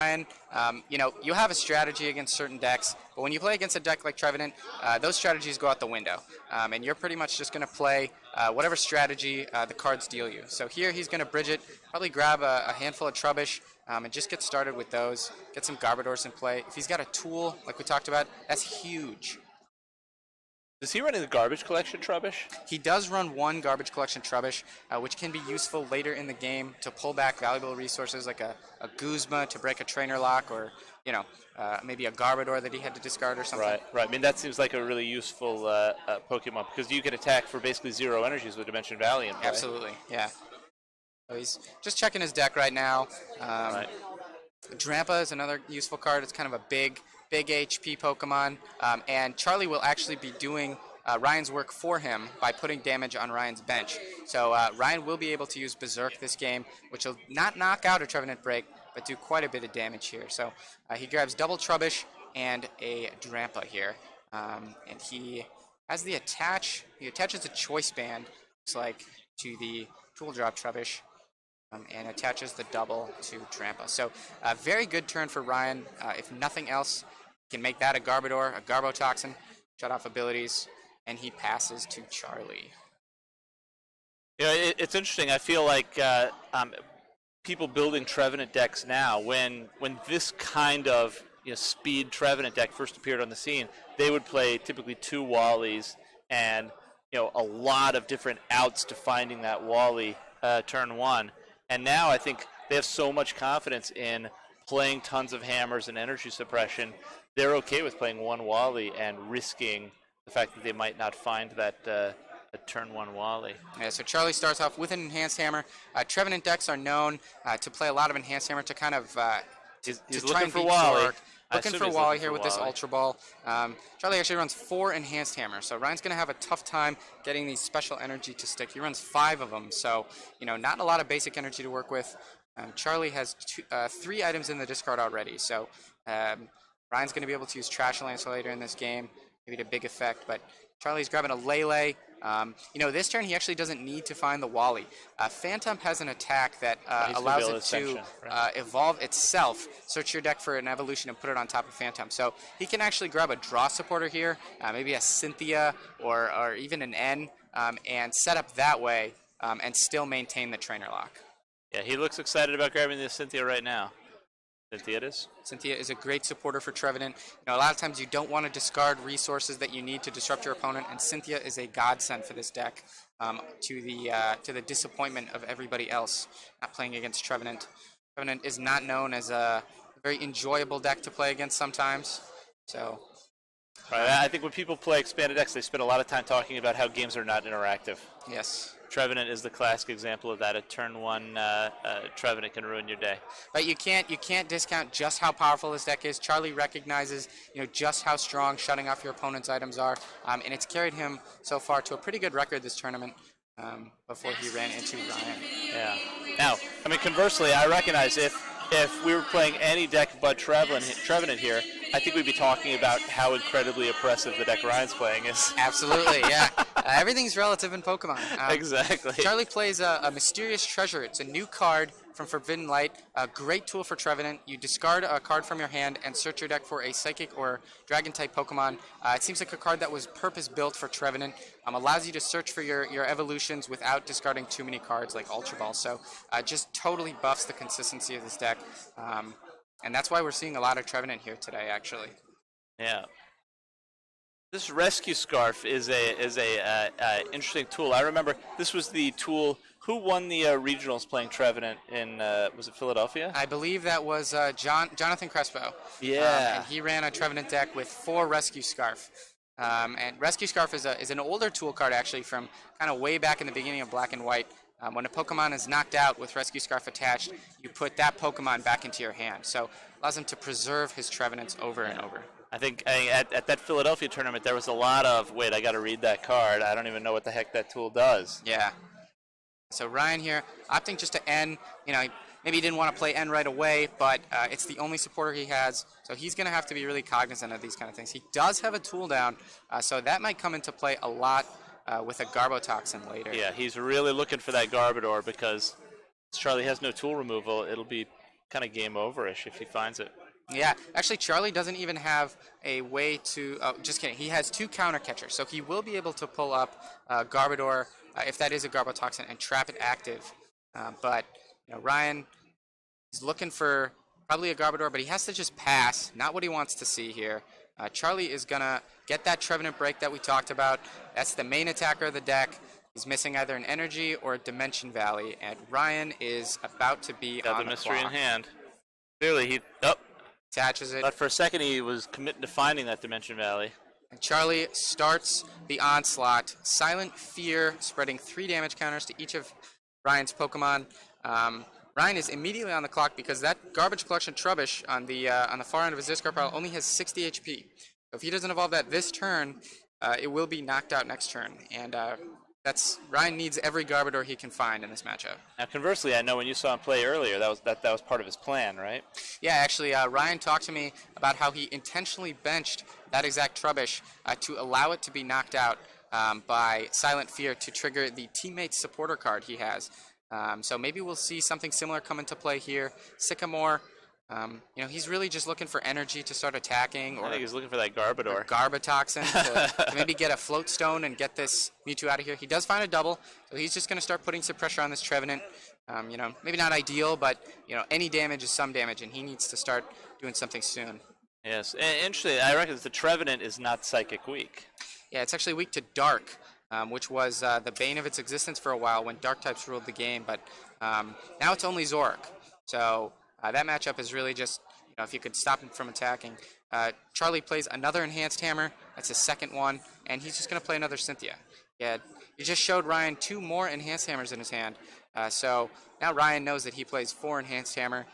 Ryan, you have a strategy against certain decks, but when you play against a deck like Trevenant, those strategies go out the window, and you're pretty much just going to play whatever strategy the cards deal you. So here he's going to bridge it, probably grab a handful of Trubbish, and just get started with those, get some Garbodors in play. If he's got a tool, like we talked about, that's huge. Does he run in the garbage collection Trubbish? He does run one garbage collection Trubbish, which can be useful later in the game to pull back valuable resources like a Guzma to break a trainer lock, or maybe a Garbodor that he had to discard or something. Right. I mean, that seems like a really useful Pokemon because you can attack for basically 0 energies with Dimension Valley in play. Absolutely, yeah. So he's just checking his deck right now. Right. Drampa is another useful card. It's kind of a big HP Pokemon, and Charlie will actually be doing Ryan's work for him by putting damage on Ryan's bench. So Ryan will be able to use Berserk this game, which will not knock out a Trevenant Break, but do quite a bit of damage here. So he grabs double Trubbish and a Drampa here, and he has the attach. He attaches a Choice Band, looks like, to the Tool Drop Trubbish. And attaches the double to Trampa. So a very good turn for Ryan. If nothing else, he can make that a Garbodor, a Garbotoxin, shut off abilities, and he passes to Charlie. It's interesting. I feel like people building Trevenant decks now, when this kind of speed Trevenant deck first appeared on the scene, they would play typically 2 Wallies and a lot of different outs to finding that Wally turn 1. And now I think they have so much confidence in playing tons of hammers and energy suppression, they're okay with playing 1 Wally and risking the fact that they might not find that a turn 1 Wally. Yeah, so Charlie starts off with an Enhanced Hammer. Trevenant decks are known to play a lot of Enhanced Hammer to kind of He's to looking try and for beat Wally. Zork. Looking for Wally here with this Ultra Ball. Charlie actually runs 4 Enhanced Hammers, so Ryan's going to have a tough time getting these special energy to stick. He runs 5 of them, so not a lot of basic energy to work with. Charlie has 3 items in the discard already, so Ryan's going to be able to use Trash Lancer later in this game, maybe to big effect, but Charlie's grabbing a Lele. This turn he actually doesn't need to find the Wally. Phantom has an attack that allows it to evolve itself. Search your deck for an evolution and put it on top of Phantom. So he can actually grab a draw supporter here, maybe a Cynthia or even an N, and set up that way and still maintain the trainer lock. Yeah, he looks excited about grabbing the Cynthia right now. Cynthia it is. Cynthia is a great supporter for Trevenant. A lot of times you don't want to discard resources that you need to disrupt your opponent, and Cynthia is a godsend for this deck, to the disappointment of everybody else not playing against Trevenant. Trevenant is not known as a very enjoyable deck to play against sometimes. So, right. I think when people play expanded decks, they spend a lot of time talking about how games are not interactive. Yes. Trevenant is the classic example of that. A turn 1 Trevenant can ruin your day. But you can't discount just how powerful this deck is. Charlie recognizes just how strong shutting off your opponent's items are, and it's carried him so far to a pretty good record this tournament. Before he ran into Ryan. Yeah. Now, I mean, conversely, I recognize if we were playing any deck but Trevenant here, I think we'd be talking about how incredibly oppressive the deck Ryan's playing is. Absolutely, yeah. Everything's relative in Pokemon. Exactly. Charlie plays a Mysterious Treasure. It's a new card from Forbidden Light. A great tool for Trevenant. You discard a card from your hand and search your deck for a Psychic or Dragon-type Pokemon. It seems like a card that was purpose-built for Trevenant. Allows you to search for your evolutions without discarding too many cards like Ultra Ball. So just totally buffs the consistency of this deck. And that's why we're seeing a lot of Trevenant here today, actually. Yeah. This Rescue Scarf is a interesting tool. I remember this was the tool. Who won the regionals playing Trevenant in, was it Philadelphia? I believe that was Jonathan Crespo. Yeah. And he ran a Trevenant deck with 4 Rescue Scarf. And Rescue Scarf is an older tool card, actually, from kind of way back in the beginning of Black and White. When a Pokemon is knocked out with Rescue Scarf attached, you put that Pokemon back into your hand. So allows him to preserve his Trevenants over and over. I think at that Philadelphia tournament, there was a lot of, wait, I got to read that card. I don't even know what the heck that tool does. Yeah. So Ryan here, opting just to N. Maybe he didn't want to play N right away, but it's the only supporter he has. So he's going to have to be really cognizant of these kind of things. He does have a tool down, so that might come into play a lot with a Garbotoxin later. Yeah, he's really looking for that Garbodor because Charlie has no tool removal. It'll be kind of game over-ish if he finds it. Yeah, actually, Charlie doesn't even have a way to. Oh, just kidding. He has 2 counter catchers, so he will be able to pull up Garbodor if that is a Garbotoxin and trap it active. But Ryan is looking for probably a Garbodor, but he has to just pass. Not what he wants to see here. Charlie is gonna get that Trevenant break that we talked about. That's the main attacker of the deck. He's missing either an Energy or a Dimension Valley, and Ryan is about to be Got on the the mystery clock. in hand. Clearly, he Attaches it. But for a second, he was committing to finding that Dimension Valley. And Charlie starts the onslaught. Silent Fear, spreading 3 damage counters to each of Ryan's Pokemon. Ryan is immediately on the clock because that Garbage Collection Trubbish on the far end of his discard pile only has 60 HP. So if he doesn't evolve that this turn, it will be knocked out next turn. And Ryan needs every Garbodor he can find in this matchup. Now, conversely, I know when you saw him play earlier, that was part of his plan, right? Yeah, actually, Ryan talked to me about how he intentionally benched that exact Trubbish to allow it to be knocked out by Silent Fear to trigger the teammate supporter card he has. So maybe we'll see something similar come into play here. Sycamore, he's really just looking for energy to start attacking. Or I think he's looking for that Garbodor. Garbotoxin to maybe get a Float Stone and get this Mewtwo out of here. He does find a double, so he's just going to start putting some pressure on this Trevenant. Maybe not ideal, but any damage is some damage, and he needs to start doing something soon. Yes, and interestingly, I reckon the Trevenant is not Psychic weak. Yeah, it's actually weak to Dark, which was the bane of its existence for a while when Dark types ruled the game, but now it's only Zoroark. So that matchup is really just, if you could stop him from attacking. Charlie plays another Enhanced Hammer. That's his second one, and he's just going to play another Cynthia. Yeah, he just showed Ryan 2 more Enhanced Hammers in his hand. So now Ryan knows that he plays 4 Enhanced Hammer.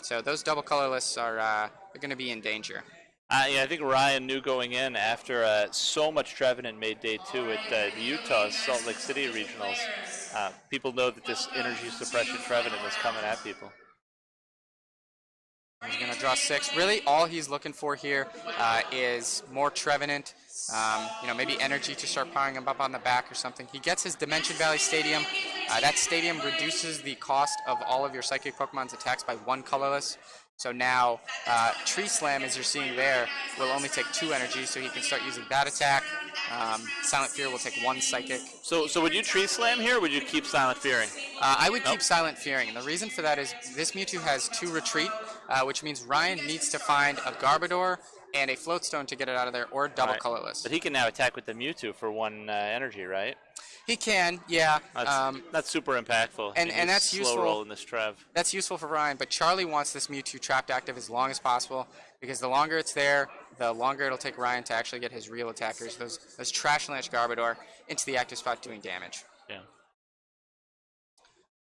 So those double colorless are going to be in danger. I think Ryan knew going in after so much Trevenant made day 2 at the Utah Salt Lake City regionals. People know that this energy suppression Trevenant is coming at people. He's going to draw 6. Really, all he's looking for here is more Trevenant. Maybe energy to start powering him up on the back or something. He gets his Dimension Valley Stadium. That stadium reduces the cost of all of your Psychic Pokemon's attacks by 1 colorless. So now, Tree Slam, as you're seeing there, will only take 2 energy, so he can start using that attack. Silent Fear will take 1 Psychic. So would you Tree Slam here, or would you keep Silent Fearing? I would keep Silent Fearing, and the reason for that is this Mewtwo has 2 Retreat, which means Ryan needs to find a Garbodor and a Float Stone to get it out of there, or double colorless. But he can now attack with the Mewtwo for 1 energy, right? He can, yeah. That's super impactful. And that's slow useful. Roll in this Trev. That's useful for Ryan, but Charlie wants this Mewtwo trapped active as long as possible, because the longer it's there, the longer it'll take Ryan to actually get his real attackers, those Trash Launch Garbodor, into the active spot doing damage. Yeah.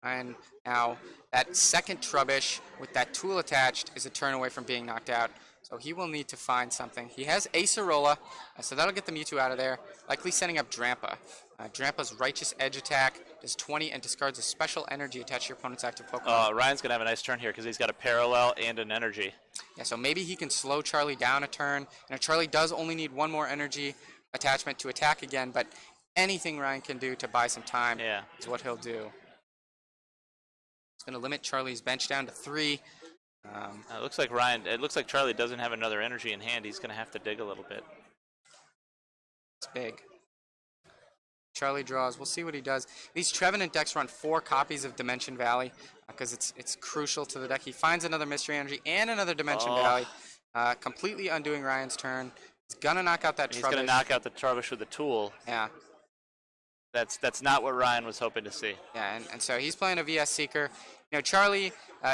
And now, that second Trubbish with that tool attached is a turn away from being knocked out. So he will need to find something. He has Acerola, so that'll get the Mewtwo out of there, likely setting up Drampa. Drampa's Righteous Edge attack does 20 and discards a special energy attached to your opponent's active Pokemon. Ryan's going to have a nice turn here because he's got a Parallel and an energy. Yeah, so maybe he can slow Charlie down a turn. And Charlie does only need 1 more energy attachment to attack again, but anything Ryan can do to buy some time is what he'll do. He's going to limit Charlie's bench down to 3. It looks like Charlie doesn't have another energy in hand. He's going to have to dig a little bit. It's big. Charlie draws. We'll see what he does. These Trevenant decks run 4 copies of Dimension Valley because it's crucial to the deck. He finds another Mystery Energy and another Dimension Valley, completely undoing Ryan's turn. He's going to knock out that Trubbish. He's going to knock out the Trubbish with the tool. Yeah. That's not what Ryan was hoping to see. Yeah, and so he's playing a VS Seeker. Charlie,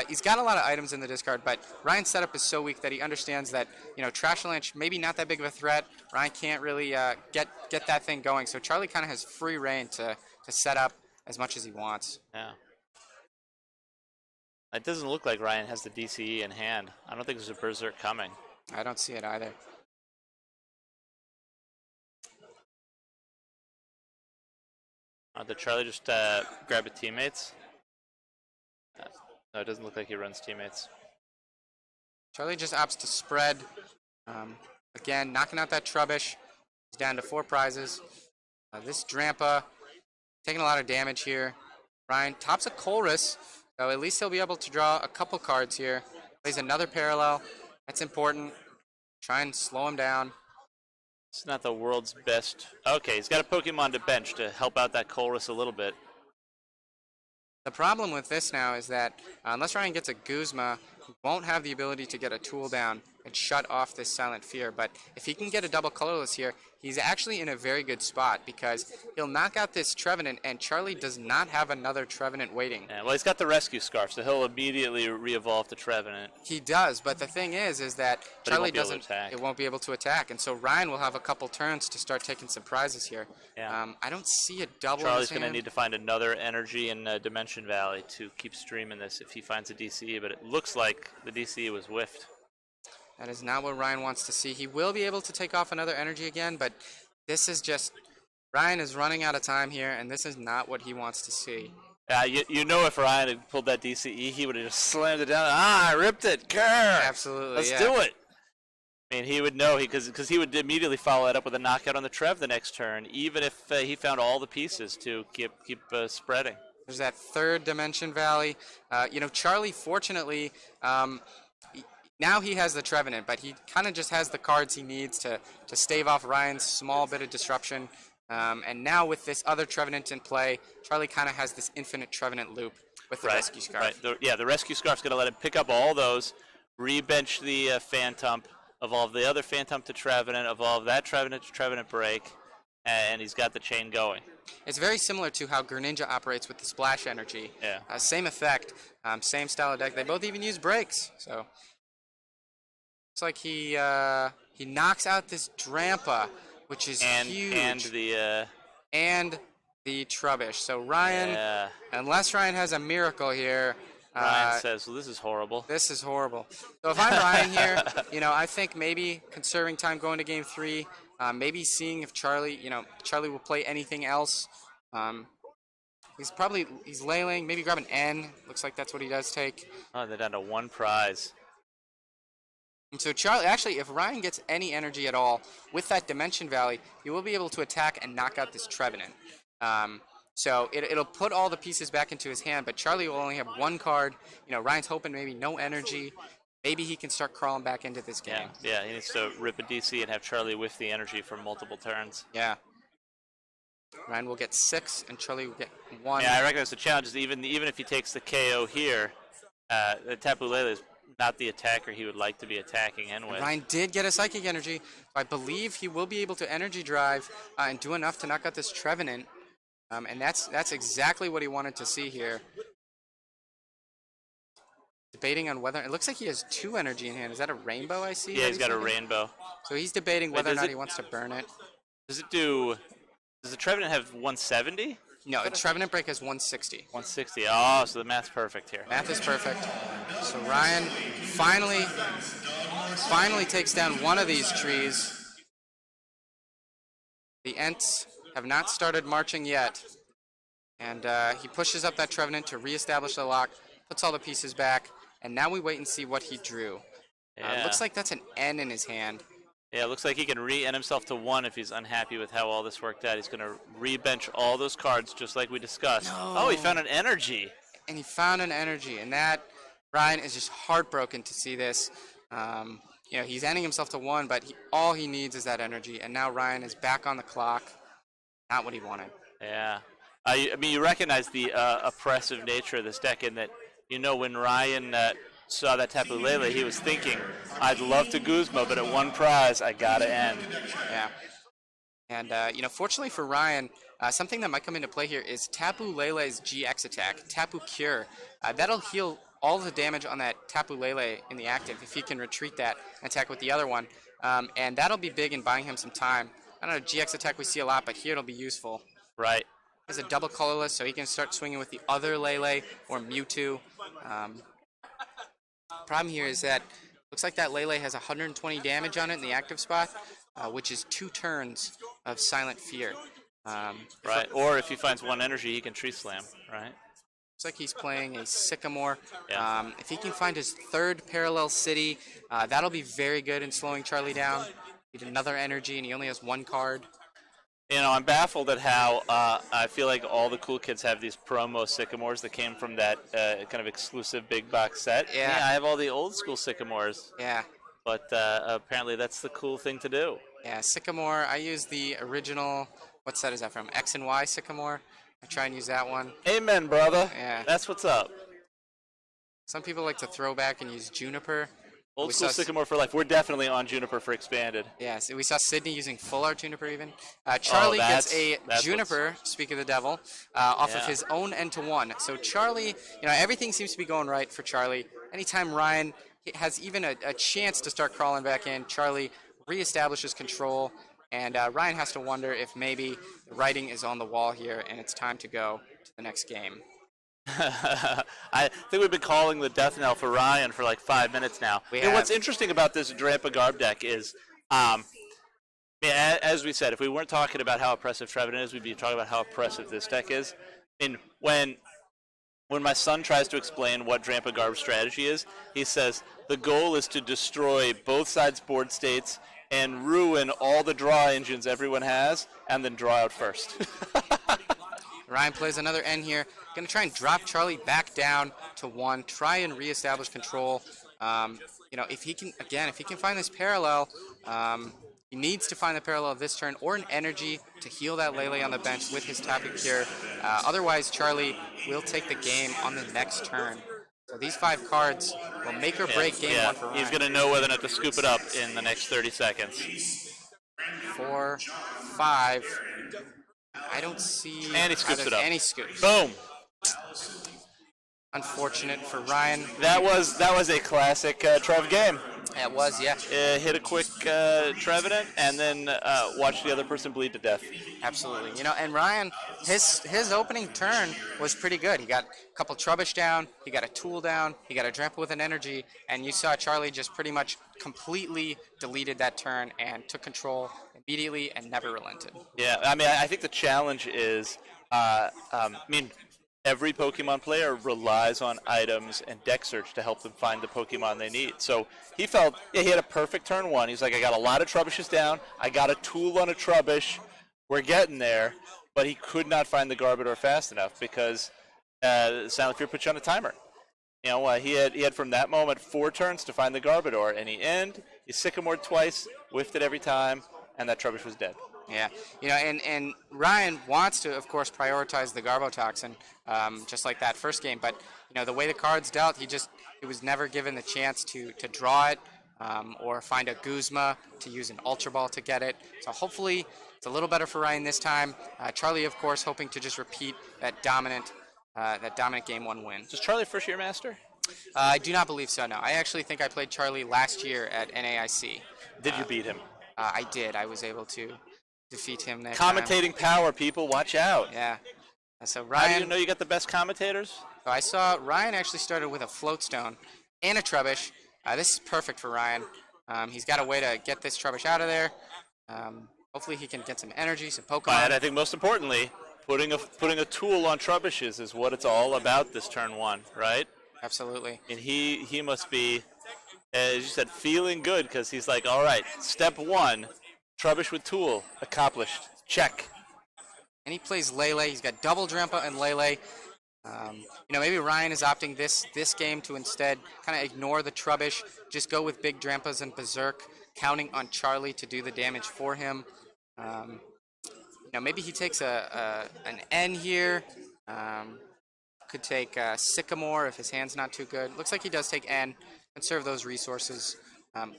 he's got a lot of items in the discard, but Ryan's setup is so weak that he understands that, Trash Launch maybe not that big of a threat. Ryan can't really get that thing going, so Charlie kind of has free reign to set up as much as he wants. Yeah. It doesn't look like Ryan has the DCE in hand. I don't think there's a Berserk coming. I don't see it either. Did Charlie just grab his teammates? No, it doesn't look like he runs teammates. Charlie just opts to spread. Again, knocking out that Trubbish. He's down to 4 prizes. This Drampa taking a lot of damage here. Ryan tops a Colress, So at least he'll be able to draw a couple cards here. Plays another parallel. That's important. Try and slow him down. It's not the world's best. Okay, he's got a Pokemon to bench to help out that Colress a little bit. The problem with this now is that unless Ryan gets a Guzma, he won't have the ability to get a tool down and shut off this Silent Fear. But if he can get a double colorless here, he's actually in a very good spot because he'll knock out this Trevenant, and Charlie does not have another Trevenant waiting. Yeah, well, he's got the Rescue Scarf, so he'll immediately re-evolve the Trevenant. He does, but the thing is that Charlie doesn't. It won't be able to attack, and so Ryan will have a couple turns to start taking some prizes here. Yeah. I don't see a double. Charlie's going to need to find another energy in Dimension Valley to keep streaming this if he finds a DCE, but it looks like the DCE was whiffed. That is not what Ryan wants to see. He will be able to take off another energy again, but this is just... Ryan is running out of time here, and this is not what he wants to see. You know if Ryan had pulled that DCE, he would have just slammed it down. I ripped it. Grr! Absolutely, Let's do it. I mean, he would know because he would immediately follow that up with a knockout on the Trev the next turn, even if he found all the pieces to keep spreading. There's that third Dimension Valley. Charlie, fortunately, now he has the Trevenant, but he kind of just has the cards he needs to stave off Ryan's small bit of disruption. And now with this other Trevenant in play, Charlie kind of has this infinite Trevenant loop with the Rescue Scarf. Right. The Rescue Scarf's going to let him pick up all those, re-bench the Phantom, evolve the other Phantom to Trevenant, evolve that Trevenant to Trevenant Break, and he's got the chain going. It's very similar to how Greninja operates with the Splash Energy. Yeah. Same effect, same style of deck. They both even use breaks, so... Looks like he knocks out this Drampa, which is huge. And the Trubbish. So Ryan, unless Ryan has a miracle here... Ryan says, well, this is horrible. This is horrible. So if I'm Ryan here, I think maybe conserving time going to Game 3, maybe seeing if Charlie will play anything else. He's laying, maybe grab an N. Looks like that's what he does take. Oh, they're down to one prize. And so Charlie, actually, if Ryan gets any energy at all with that Dimension Valley, he will be able to attack and knock out this Trevenant. So it'll put all the pieces back into his hand, but Charlie will only have one card. Ryan's hoping maybe no energy. Maybe he can start crawling back into this game. Yeah, he needs to rip a DC and have Charlie whiff the energy for multiple turns. Yeah. Ryan will get 6, and Charlie will get 1. Yeah, I reckon that's the challenge. Is even if he takes the KO here, the Tapu Lele is not the attacker he would like to be attacking anyway. Ryan did get a Psychic Energy. I believe he will be able to Energy Drive and do enough to knock out this Trevenant. And that's exactly what he wanted to see here. Debating on whether... It looks like he has 2 energy in hand. Is that a rainbow I see? Yeah, he's got a rainbow. So he's debating whether or not he wants to burn it. Does the Trevenant have 170? No, the Trevenant Break has 160. 160. Oh, so the math's perfect here. Math is perfect. So Ryan finally takes down one of these trees. The Ents have not started marching yet. And he pushes up that Trevenant to reestablish the lock, puts all the pieces back, and now we wait and see what he drew. Looks like that's an N in his hand. Yeah, it looks like he can re-end himself to 1 if he's unhappy with how all this worked out. He's going to re-bench all those cards just like we discussed. No. Oh, he found an energy. And he found an energy, and that, Ryan is just heartbroken to see this. He's ending himself to 1, but all he needs is that energy, and now Ryan is back on the clock. Not what he wanted. Yeah. You recognize the oppressive nature of this deck in that, when Ryan saw that Tapu Lele, he was thinking, I'd love to Guzma, but at 1 prize, I gotta end. Yeah. And, fortunately for Ryan, something that might come into play here is Tapu Lele's GX attack, Tapu Cure. That'll heal all the damage on that Tapu Lele in the active if he can retreat that and attack with the other one. And that'll be big in buying him some time. I don't know, GX attack we see a lot, but here it'll be useful. Right. He has a double colorless, so he can start swinging with the other Lele or Mewtwo. Problem here is that looks like that Lele has 120 damage on it in the active spot, which is 2 turns of Silent Fear. Right, or if he finds 1 energy, he can Tree Slam, right? Looks like he's playing a Sycamore. Yeah. If he can find his 3rd Parallel City, that'll be very good in slowing Charlie down. Need another energy, and he only has 1 card. I'm baffled at how I feel like all the cool kids have these promo sycamores that came from that kind of exclusive big box set. Yeah. I have all the old school sycamores, Yeah. but apparently that's the cool thing to do. Yeah, sycamore. I use the original. What set is that from? X and Y sycamore. I try and use that one. Amen, brother. Yeah. That's what's up. Some people like to throw back and use juniper. Old school sycamore for life. We're definitely on juniper for expanded. Yeah, so we saw Sydney using full art juniper even. Charlie gets a juniper, speak of the devil, off of his own end to one. So Charlie, everything seems to be going right for Charlie. Anytime Ryan has even a chance to start crawling back in, Charlie reestablishes control, and Ryan has to wonder if maybe the writing is on the wall here and it's time to go to the next game. I think we've been calling the death knell for Ryan for like 5 minutes now. And what's interesting about this Drampa Garb deck is, as we said, if we weren't talking about how oppressive Treven is, we'd be talking about how oppressive this deck is. And when my son tries to explain what Drampa Garb's strategy is, he says the goal is to destroy both sides' board states and ruin all the draw engines everyone has, and then draw out first. Ryan plays another N here. Going to try and drop Charlie back down to 1. Try and reestablish control. If he can find this parallel, he needs to find the parallel this turn or an energy to heal that Lele on the bench with his Tapu Cure. Otherwise, Charlie will take the game on the next turn. So these 5 cards will make or break game 1 for Ryan. He's going to know whether or not to scoop it up in the next 30 seconds. 4, 5. I don't see. And he scoops it up. And he scoops. Boom. Unfortunate for Ryan. That was a classic Trev game. It was, yeah. Hit a quick Trevenant and then watch the other person bleed to death. Absolutely. And Ryan, his opening turn was pretty good. He got a couple Trubbish down, he got a Tool down, he got a Drampa with an energy, and you saw Charlie just pretty much completely deleted that turn and took control immediately and never relented. Yeah, I think the challenge is, every Pokemon player relies on items and deck search to help them find the Pokemon they need. So he felt, he had a perfect turn 1. He's like, I got a lot of Trubbishes down. I got a Tool on a Trubbish. We're getting there. But he could not find the Garbodor fast enough because Silent Fear put you on a timer. He had from that moment 4 turns to find the Garbodor, and he Sycamored twice, whiffed it every time, and that Trubbish was dead. Yeah, and Ryan wants to, of course, prioritize the Garbotoxin, just like that first game. But the way the cards dealt, he was never given the chance to draw it or find a Guzma to use an Ultra Ball to get it. So hopefully it's a little better for Ryan this time. Charlie, of course, hoping to just repeat that dominant game 1 win. Is Charlie first year master? I do not believe so. No, I actually think I played Charlie last year at NAIC. Did you beat him? I did. I was able to defeat him that Commentating time. Power, people, watch out. Yeah. So Ryan. How do you know you got the best commentators? So I saw Ryan actually started with a Floatstone and a Trubbish. This is perfect for Ryan. He's got a way to get this Trubbish out of there. Hopefully he can get some energy, some Pokemon. And I think most importantly, putting a Tool on Trubbishes is what it's all about this turn 1, right? Absolutely. And he must be, as you said, feeling good because he's like, all right, step 1, Trubbish with Tool, accomplished. Check. And he plays Lele. He's got double Drampa and Lele. Maybe Ryan is opting this game to instead kind of ignore the Trubbish, just go with big Drampas and Berserk, counting on Charlie to do the damage for him. Maybe he takes an N here. Could take Sycamore if his hand's not too good. Looks like he does take N. Conserve those resources.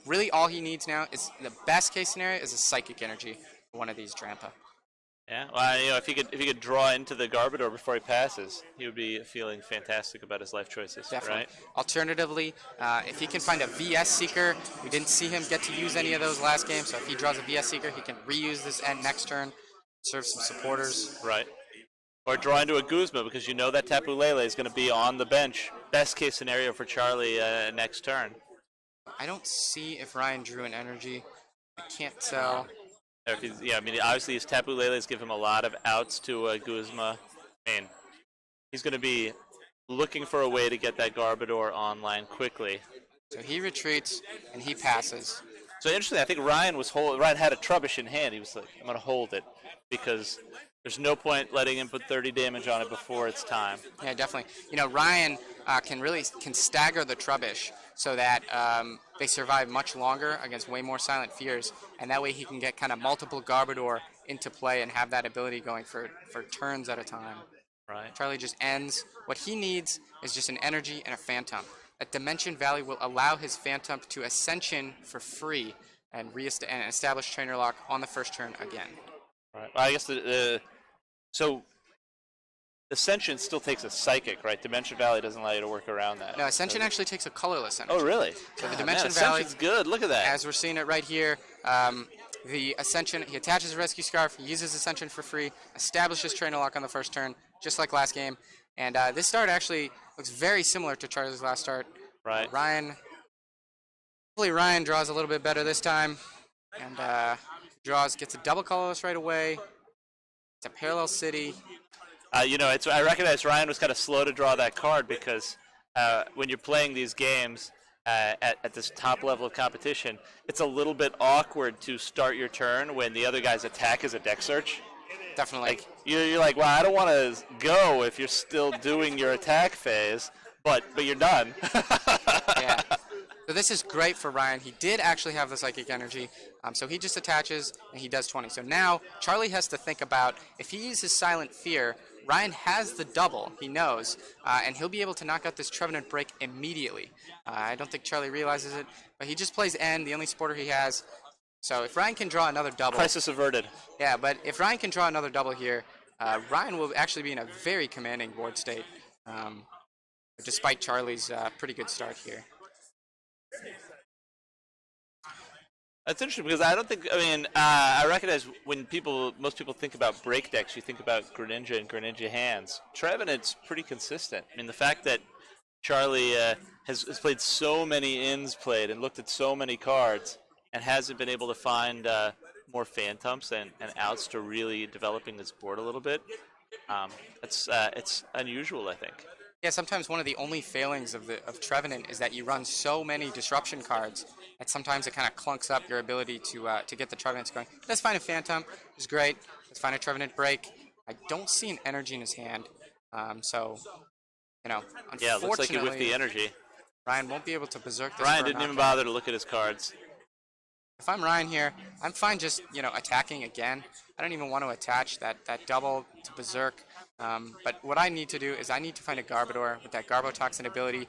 Really, all he needs now is the best case scenario is a Psychic Energy for one of these Drampa. Yeah, well, if he could draw into the Garbodor before he passes, he would be feeling fantastic about his life choices. Definitely. Right? Alternatively, if he can find a VS Seeker, we didn't see him get to use any of those last game, so if he draws a VS Seeker, he can reuse this N next turn, serve some supporters. Right. Or draw into a Guzma because you know that Tapu Lele is going to be on the bench. Best case scenario for Charlie next turn. I don't see if Ryan drew an energy. I can't tell. Obviously his Tapu Leles give him a lot of outs to Guzma. He's going to be looking for a way to get that Garbodor online quickly. So he retreats and he passes. So interestingly, I think Ryan had a Trubbish in hand. He was like, I'm going to hold it because there's no point letting him put 30 damage on it before it's time. Yeah, definitely. Ryan can stagger the Trubbish so that they survive much longer against way more Silent Fears, and that way he can get kind of multiple Garbodor into play and have that ability going for turns at a time. Right. Charlie just ends. What he needs is just an energy and a Phantom. That Dimension Valley will allow his Phantom to Ascension for free and establish Trainer Lock on the first turn again. Right. Well, I guess so Ascension still takes a Psychic, right? Dimension Valley doesn't allow you to work around that. No, Ascension actually takes a colorless energy. Oh, really? So the Dimension Valley. Ascension's good. Look at that. As we're seeing it right here, the Ascension, he attaches a Rescue Scarf, he uses Ascension for free, establishes Trainer Lock on the first turn, just like last game. And this start actually looks very similar to Charlie's last start. Right. Hopefully Ryan draws a little bit better this time. And gets a double colorless right away. It's a Parallel City. I recognize Ryan was kind of slow to draw that card because when you're playing these games at this top level of competition, it's a little bit awkward to start your turn when the other guy's attack is a deck search. Definitely. Like you're like, well, I don't want to go if you're still doing your attack phase, but you're done. Yeah. So this is great for Ryan. He did actually have the Psychic Energy, so he just attaches and he does 20. So now Charlie has to think about if he uses Silent Fear, Ryan has the double, he knows, and he'll be able to knock out this Trevenant Break immediately. I don't think Charlie realizes it, but he just plays N, the only supporter he has. So if Ryan can draw another double... Crisis averted. Yeah, but if Ryan can draw another double here, Ryan will actually be in a very commanding board state, despite Charlie's pretty good start here. That's interesting because I recognize when most people think about break decks, you think about Greninja and Greninja hands. Trevenant's pretty consistent. I mean, the fact that Charlie has played so many ins played and looked at so many cards and hasn't been able to find more Phantoms and outs to really developing his board a little bit, it's unusual, I think. Yeah, sometimes one of the only failings of Trevenant is that you run so many disruption cards that sometimes it kind of clunks up your ability to get the Trevenants going. Let's find a Phantom, it's great. Let's find a Trevenant Break. I don't see an energy in his hand, so unfortunately, yeah, it looks like he whiffed the energy. Ryan won't be able to berserk this. Ryan didn't even bother to look at his cards. If I'm Ryan here, I'm fine just attacking again. I don't even want to attach that double to berserk. But what I need to do is I need to find a Garbodor with that Garbotoxin ability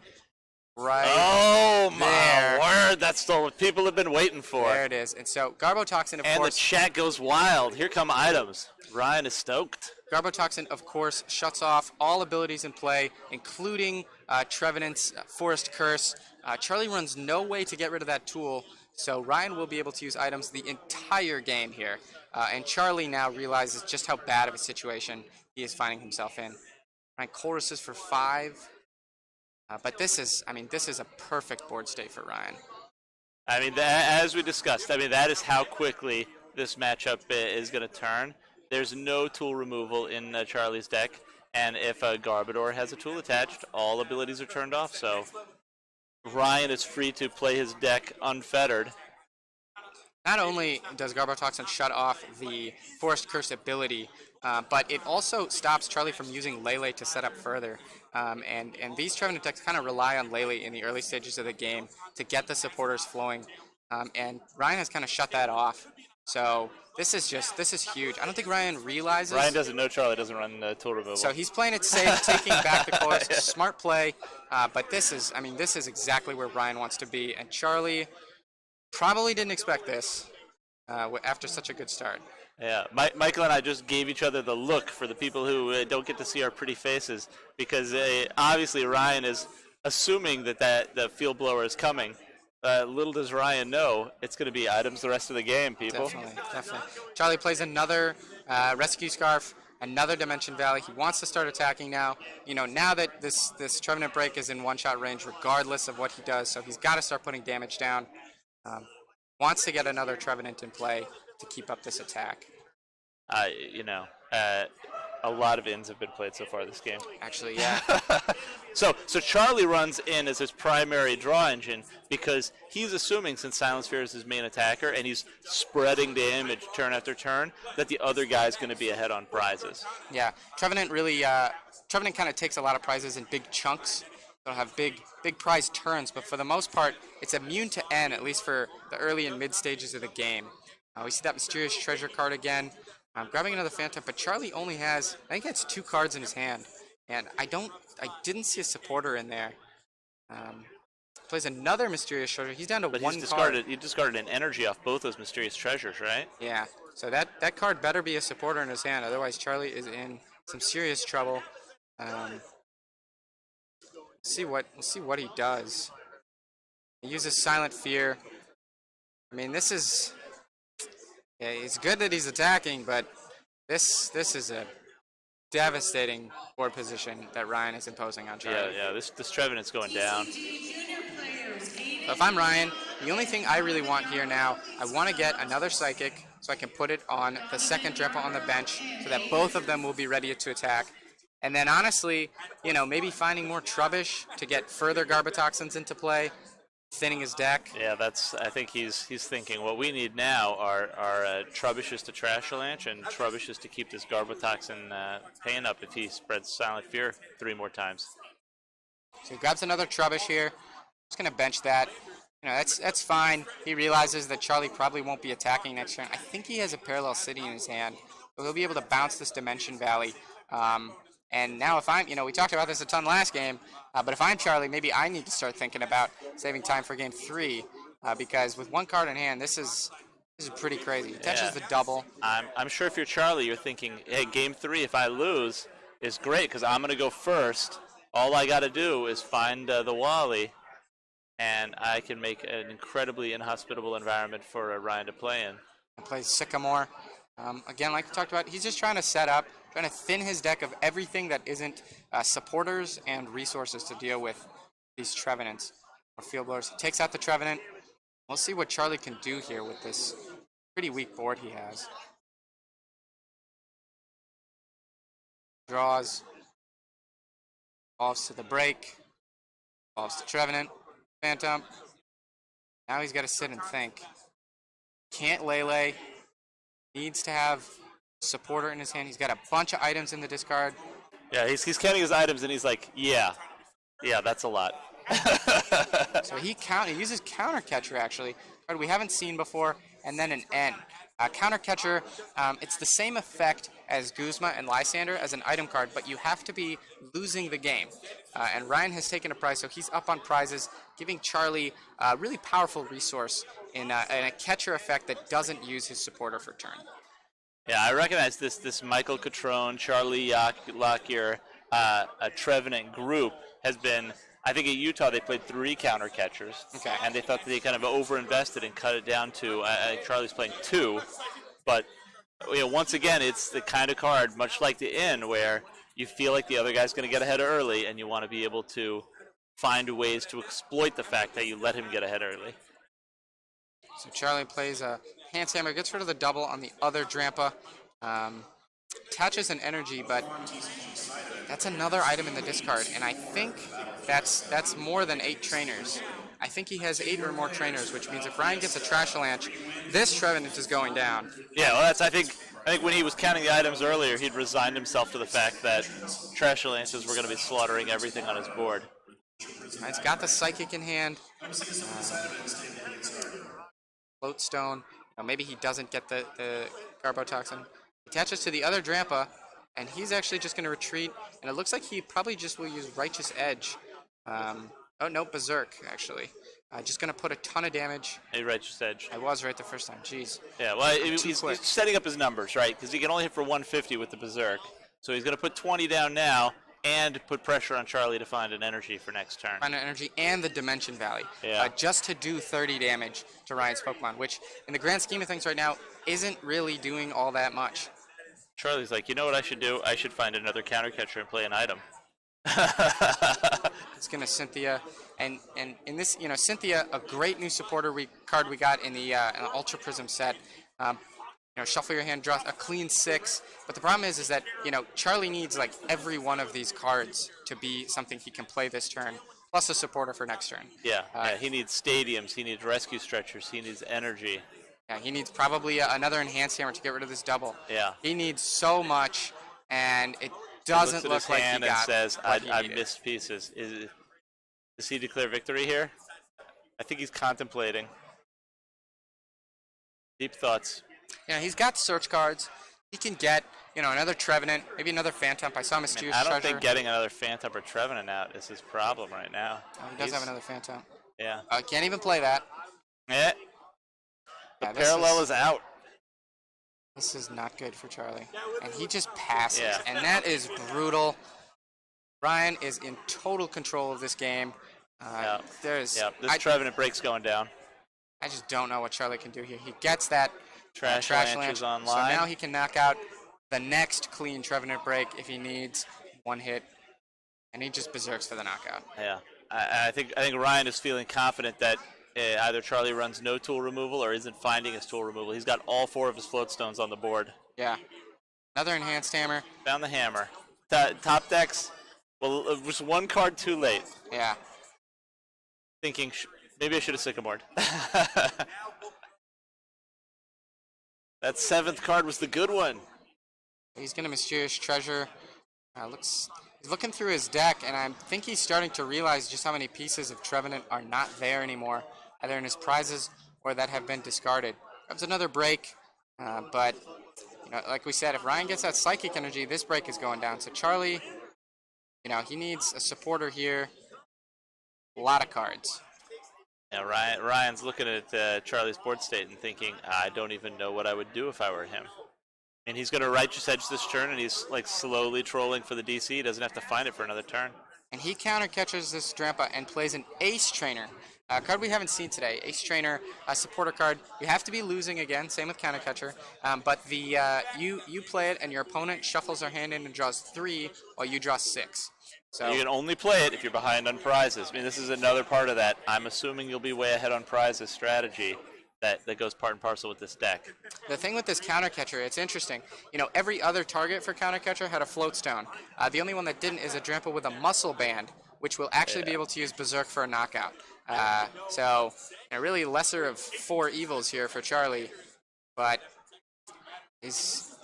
right there. Oh, my word. That's what people have been waiting for. There it is. And so Garbotoxin, of course... And the chat goes wild. Here come items. Ryan is stoked. Garbotoxin, of course, shuts off all abilities in play, including Trevenant's Forest Curse. Charlie runs no way to get rid of that tool, so Ryan will be able to use items the entire game here. And Charlie now realizes just how bad of a situation he is finding himself in. Ryan choruses for 5. But this is a perfect board state for Ryan. I mean, as we discussed, that is how quickly this matchup is going to turn. There's no tool removal in Charlie's deck, and if a Garbodor has a tool attached, all abilities are turned off, so Ryan is free to play his deck unfettered. Not only does Garbotoxin shut off the Forest Curse ability, but it also stops Charlie from using Lele to set up further. And these Trevenant decks kind of rely on Lele in the early stages of the game to get the supporters flowing. And Ryan has kind of shut that off. So this is huge. I don't think Ryan realizes. Ryan doesn't know Charlie doesn't run tool removal. So he's playing it safe, taking back the course. Smart play. But this is exactly where Ryan wants to be. And Charlie probably didn't expect this after such a good start. Yeah, Michael and I just gave each other the look for the people who don't get to see our pretty faces because obviously Ryan is assuming that the field blower is coming. Little does Ryan know, it's going to be items the rest of the game, people. Definitely. Charlie plays another Rescue Scarf, another Dimension Valley. He wants to start attacking now. Now that this Trevenant Break is in one-shot range regardless of what he does, so he's got to start putting damage down. Wants to get another Trevenant in play to keep up this attack. a lot of ins have been played so far this game. Actually, yeah. So Charlie runs in as his primary draw engine because he's assuming, since Silent Sphere is his main attacker and he's spreading damage turn after turn, that the other guy's going to be ahead on prizes. Yeah, Trevenant really, Trevenant kind of takes a lot of prizes in big chunks. They'll have big prize turns, but for the most part, it's immune to N, at least for the early and mid stages of the game. We see that Mysterious Treasure card again. Grabbing another Phantom, but Charlie only has, I think he has 2 cards in his hand, and I didn't see a supporter in there. Plays another Mysterious Treasure. He's down to but 1 card. He discarded an energy off both those Mysterious Treasures, right? Yeah, so that card better be a supporter in his hand, otherwise Charlie is in some serious trouble. See what he does. He uses Silent Fear. I mean, this is, yeah, it's good that he's attacking, but this is a devastating board position that Ryan is imposing on Charlie. Yeah, this Trevenant's going down. But if I'm Ryan, the only thing I really want here now, I want to get another Psychic so I can put it on the second Drepa on the bench so that both of them will be ready to attack. And then honestly, maybe finding more Trubbish to get further Garbotoxins into play, thinning his deck. Yeah, I think he's thinking what we need now are Trubbishes to Trashalanch and Trubbishes to keep this Garbotoxin pain up if he spreads Silent Fear 3 more times. So he grabs another Trubbish here. Just going to bench that. That's fine. He realizes that Charlie probably won't be attacking next turn. I think he has a Parallel City in his hand. So he'll be able to bounce this Dimension Valley. And now if I'm, we talked about this a ton last game, but if I'm Charlie, maybe I need to start thinking about saving time for game 3, because with 1 card in hand, this is pretty crazy. He touches the double. I'm sure if you're Charlie, you're thinking, hey, game 3, if I lose, is great because I'm going to go first. All I got to do is find the Wally, and I can make an incredibly inhospitable environment for Ryan to play in. And plays Sycamore. Again, like we talked about, he's just trying to set up, trying to thin his deck of everything that isn't supporters and resources to deal with these Trevenants or Field Blowers. He takes out the Trevenant. We'll see what Charlie can do here with this pretty weak board he has. Draws. Evolves to the break. Evolves to Trevenant. Phantom. Now he's got to sit and think. Can't Lele. Needs to have supporter in his hand. He's got a bunch of items in the discard. Yeah, he's counting his items and he's like, yeah, that's a lot. So he uses Counter Catcher actually, card we haven't seen before, and then an N. Counter Catcher, it's the same effect as Guzma and Lysander as an item card, but you have to be losing the game. And Ryan has taken a prize, so he's up on prizes, giving Charlie a really powerful resource in a catcher effect that doesn't use his supporter for turn. Yeah, I recognize this Michael Catrone, Charlie Lockyer, a Trevenant group has been, I think at Utah they played 3 counter catchers. Okay. And they thought that they kind of overinvested and cut it down to, I think Charlie's playing 2. But once again, it's the kind of card, much like the Inn, where you feel like the other guy's going to get ahead early and you want to be able to find ways to exploit the fact that you let him get ahead early. So Charlie plays a Hands Hammer, gets rid of the double on the other Drampa. Attaches an energy, but that's another item in the discard, and I think that's more than 8 trainers. I think he has 8 or more trainers, which means if Ryan gets a Trashalanch, this Trevenant is going down. Yeah, well, I think when he was counting the items earlier, he'd resigned himself to the fact that Trashalanches were going to be slaughtering everything on his board. He's got the Psychic in hand. Floatstone. Maybe he doesn't get the Garbotoxin. Attaches to the other Drampa, and he's actually just going to retreat. And it looks like he probably just will use Righteous Edge. Oh, no, Berserk, actually. Just going to put a ton of damage. A Righteous Edge. I was right the first time. Jeez. Yeah, well, he's setting up his numbers, right? Because he can only hit for 150 with the Berserk. So he's going to put 20 down now and put pressure on Charlie to find an energy for next turn. Find an energy and the Dimension Valley. Yeah. Just to do 30 damage to Ryan's Pokemon, which in the grand scheme of things right now isn't really doing all that much. Charlie's like, you know what I should do? I should find another counter catcher and play an item. It's going to Cynthia. And in this, Cynthia, a great new supporter card we got in the Ultra Prism set. shuffle your hand, draw a clean 6. But the problem is that, Charlie needs like every one of these cards to be something he can play this turn, plus a supporter for next turn. Yeah, he needs stadiums, he needs rescue stretchers, he needs energy. Yeah, he needs probably another enhanced hammer to get rid of this double. Yeah. He needs so much, and it doesn't look like he got and says, I needed. missed pieces. Does he declare victory here? I think he's contemplating. Deep thoughts. He's got search cards. He can get, another Trevenant, maybe another Phantom. I saw Mysterious Treasure. I don't think getting another Phantom or Trevenant out is his problem right now. Oh, he does have another Phantom. Yeah. Can't even play that. Yeah. The parallel is out. This is not good for Charlie. And he just passes. Yeah. And that is brutal. Ryan is in total control of this game. This Trevenant break's going down. I just don't know what Charlie can do here. He gets that Trash Lanch online. So now he can knock out the next clean Trevenant break if he needs one hit. And he just berserks for the knockout. Yeah. I think Ryan is feeling confident that either Charlie runs no tool removal or isn't finding his tool removal. He's got all 4 of his float stones on the board. Yeah. Another enhanced hammer. Found the hammer. Top decks, well, it was 1 card too late. Yeah. Thinking, maybe I should have Sycamored. That 7th card was the good one. He's going to Mysterious Treasure. He's looking through his deck, and I think he's starting to realize just how many pieces of Trevenant are not there anymore, either in his prizes or that have been discarded. Comes another break, but like we said, if Ryan gets that Psychic Energy, this break is going down. So Charlie, he needs a supporter here. A lot of cards. Yeah, Ryan's looking at Charlie's board state and thinking, I don't even know what I would do if I were him. And he's going to Righteous Edge this turn, and he's like slowly trolling for the DC. He doesn't have to find it for another turn. And he counter catches this Drampa and plays an Ace Trainer, a card we haven't seen today. Ace Trainer, a supporter card. You have to be losing again, same with counter catcher. But you play it, and your opponent shuffles their hand in and draws 3, while you draw 6. So you can only play it if you're behind on prizes. I mean, this is another part of that. I'm assuming you'll be way ahead on prizes strategy that goes part and parcel with this deck. The thing with this counter catcher, it's interesting. Every other target for counter catcher had a float stone. The only one that didn't is a Drampa with a muscle band, which will actually be able to use Berserk for a knockout. So really lesser of 4 evils here for Charlie, but he's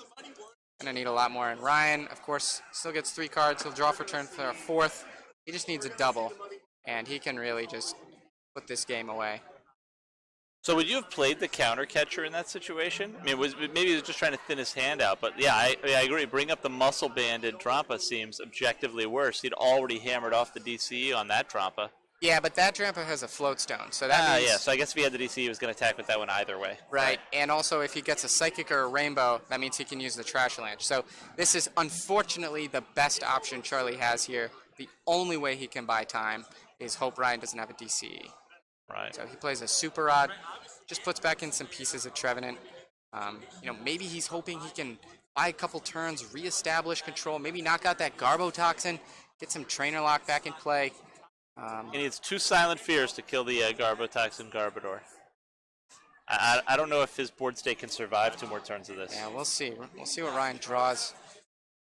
going to need a lot more. And Ryan, of course, still gets 3 cards. He'll draw for turn for a 4th. He just needs a double, and he can really just put this game away. So would you have played the counter catcher in that situation? I mean, maybe he was just trying to thin his hand out, but yeah, I agree. Bring up the muscle banded Drampa seems objectively worse. He'd already hammered off the DCE on that Drampa. Yeah, but that Drampa has a float stone, so that means... yeah, so I guess if he had the DC, he was going to attack with that one either way. Right, and also if he gets a Psychic or a Rainbow, that means he can use the Trash Lanch. So this is unfortunately the best option Charlie has here. The only way he can buy time is hope Ryan doesn't have a DCE. Right. So he plays a Super Rod, just puts back in some pieces of Trevenant. Maybe he's hoping he can buy a couple turns, reestablish control, maybe knock out that Garbotoxin, get some Trainer Lock back in play. He needs 2 Silent Fears to kill the Garbotoxin Garbodor. I don't know if his board state can survive 2 more turns of this. Yeah, we'll see. We'll see what Ryan draws.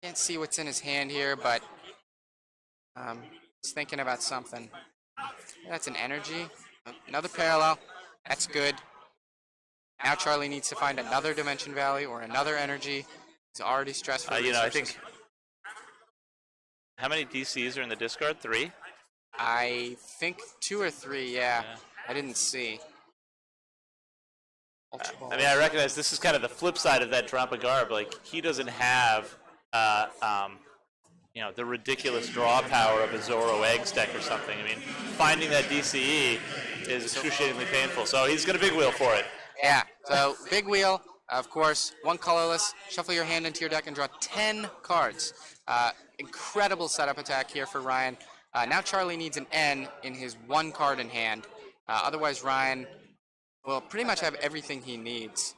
Can't see what's in his hand here, but he's thinking about something. That's an energy. Another parallel. That's good. Now Charlie needs to find another Dimension Valley or another energy. He's already stressed for resources. I think... How many DCs are in the discard? 3? I think 2 or 3, yeah. I didn't see. I mean, I recognize this is kind of the flip side of that Drampa Garb. Like, he doesn't have, the ridiculous draw power of a Zoro Eggs deck or something. I mean, finding that DCE is excruciatingly painful. So he's going to big wheel for it. Yeah, so big wheel, of course, 1 colorless, shuffle your hand into your deck and draw 10 cards. Incredible setup attack here for Ryan. Now Charlie needs an N in his 1 card in hand. Otherwise, Ryan will pretty much have everything he needs.